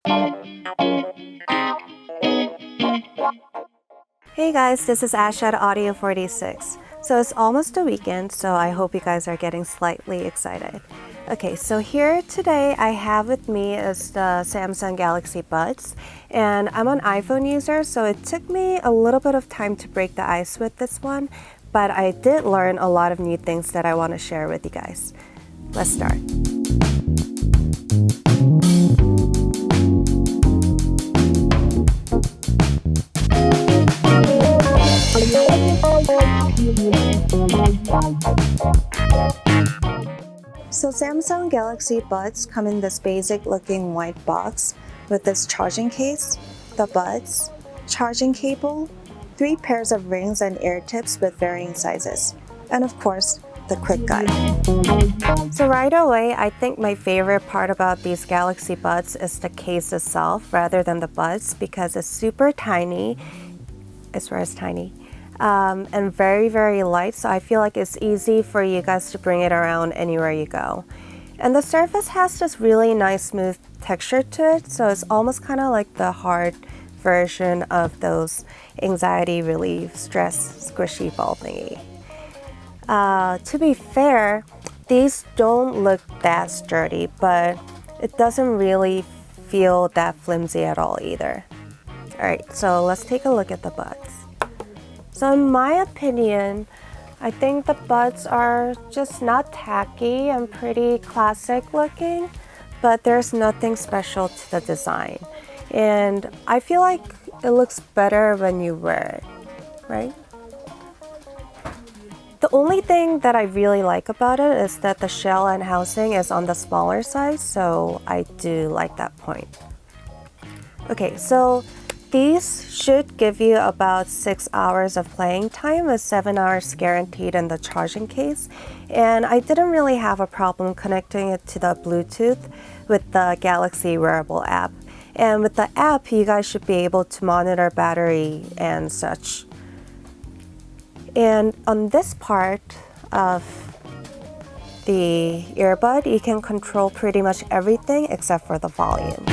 Hey guys, this is Ash at Audio 46. So it's almost the weekend, so I hope you guys are getting slightly excited. Okay, so here today I have with me is the Samsung Galaxy Buds, and I'm an iPhone user, so it took me a little bit of time to break the ice with this one, but I did learn a lot of new things that I want to share with you guys. Let's start. So Samsung Galaxy Buds come in this basic looking white box with this charging case, the buds, charging cable, 3 pairs of rings and ear tips with varying sizes, and of course, the quick guide. So right away, I think my favorite part about these Galaxy Buds is the case itself rather than the buds because it's super tiny. I swear it's tiny. And very, very light, so I feel like it's easy for you guys to bring it around anywhere you go. And the surface has this really nice smooth texture to it, so it's almost kind of like the hard version of those anxiety relief stress squishy ball thingy. To be fair, these don't look that sturdy, but it doesn't really feel that flimsy at all either. Alright, so let's take a look at the buds. So in my opinion, I think the buds are just not tacky and pretty classic looking, but there's nothing special to the design. And I feel like it looks better when you wear it, right? The only thing that I really like about it is that the shell and housing is on the smaller side, so I do like that point. Okay, so these should give you about 6 hours of playing time with 7 hours guaranteed in the charging case. And I didn't really have a problem connecting it to the Bluetooth with the Galaxy Wearable app. And with the app, you guys should be able to monitor battery and such. And on this part of the earbud, you can control pretty much everything except for the volume.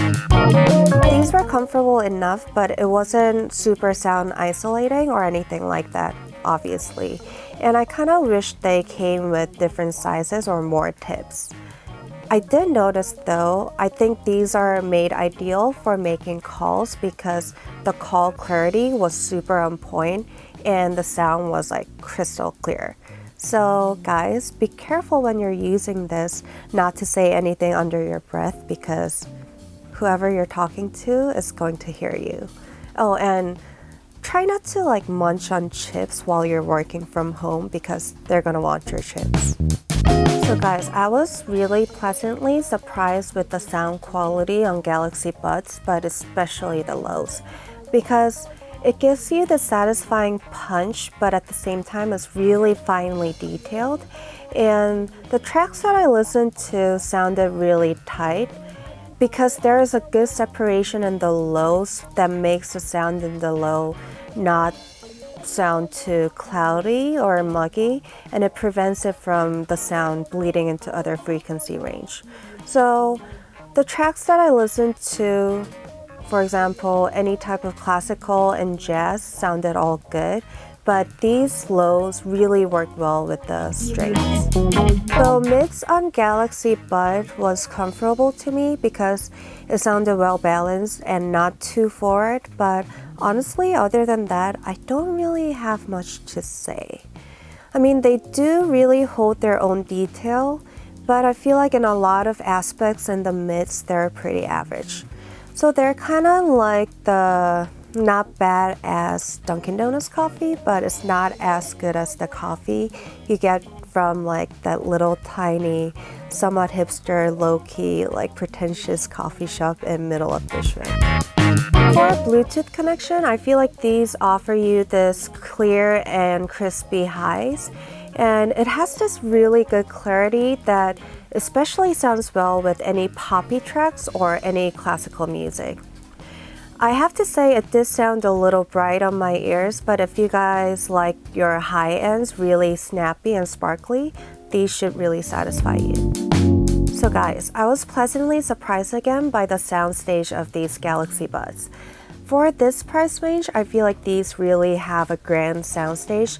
These were comfortable enough, but it wasn't super sound isolating or anything like that, obviously. And I kind of wish they came with different sizes or more tips. I did notice though, I think these are made ideal for making calls because the call clarity was super on point and the sound was like crystal clear. So guys, be careful when you're using this not to say anything under your breath because whoever you're talking to is going to hear you. Oh, and try not to like munch on chips while you're working from home because they're gonna want your chips. So guys, I was really pleasantly surprised with the sound quality on Galaxy Buds, but especially the lows, because it gives you the satisfying punch, but at the same time it's really finely detailed. And the tracks that I listened to sounded really tight because there is a good separation in the lows that makes the sound in the low not sound too cloudy or muggy, and it prevents it from the sound bleeding into other frequency range. So the tracks that I listened to, for example, any type of classical and jazz sounded all good, but these lows really worked well with the straights. So mids on Galaxy Bud was comfortable to me because it sounded well balanced and not too forward, but honestly, other than that, I don't really have much to say. I mean, they do really hold their own detail, but I feel like in a lot of aspects in the mids, they're pretty average. So they're kind of like the not bad as Dunkin' Donuts coffee, but it's not as good as the coffee you get from like that little tiny, somewhat hipster, low-key, like pretentious coffee shop in middle of Fishman. For a Bluetooth connection, I feel like these offer you this clear and crispy highs, and it has this really good clarity that especially sounds well with any poppy tracks or any classical music. I have to say it did sound a little bright on my ears, but if you guys like your high ends really snappy and sparkly, these should really satisfy you. So guys, I was pleasantly surprised again by the soundstage of these Galaxy Buds. For this price range, I feel like these really have a grand soundstage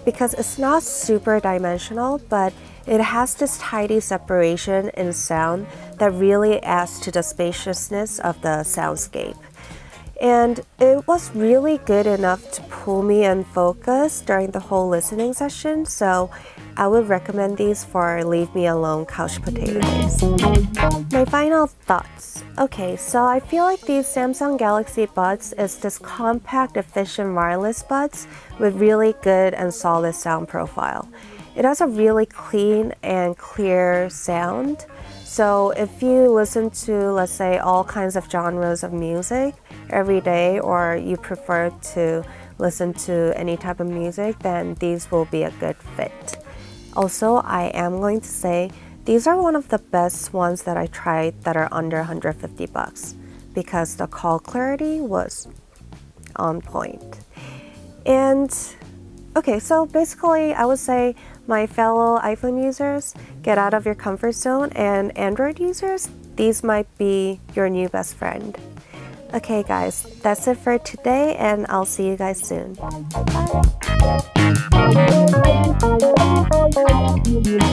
because it's not super dimensional, but it has this tidy separation in sound that really adds to the spaciousness of the soundscape. And it was really good enough to pull me in focus during the whole listening session, so I would recommend these for leave me alone couch potato days. My final thoughts. Okay, so I feel like these Samsung Galaxy Buds is this compact, efficient wireless buds with really good and solid sound profile. It has a really clean and clear sound. So if you listen to, let's say, all kinds of genres of music every day, or you prefer to listen to any type of music, then these will be a good fit. Also, I am going to say these are one of the best ones that I tried that are under 150 bucks because the call clarity was on point. And okay, so basically I would say my fellow iPhone users, get out of your comfort zone, and Android users, these might be your new best friend. Okay guys, that's it for today and I'll see you guys soon. Bye.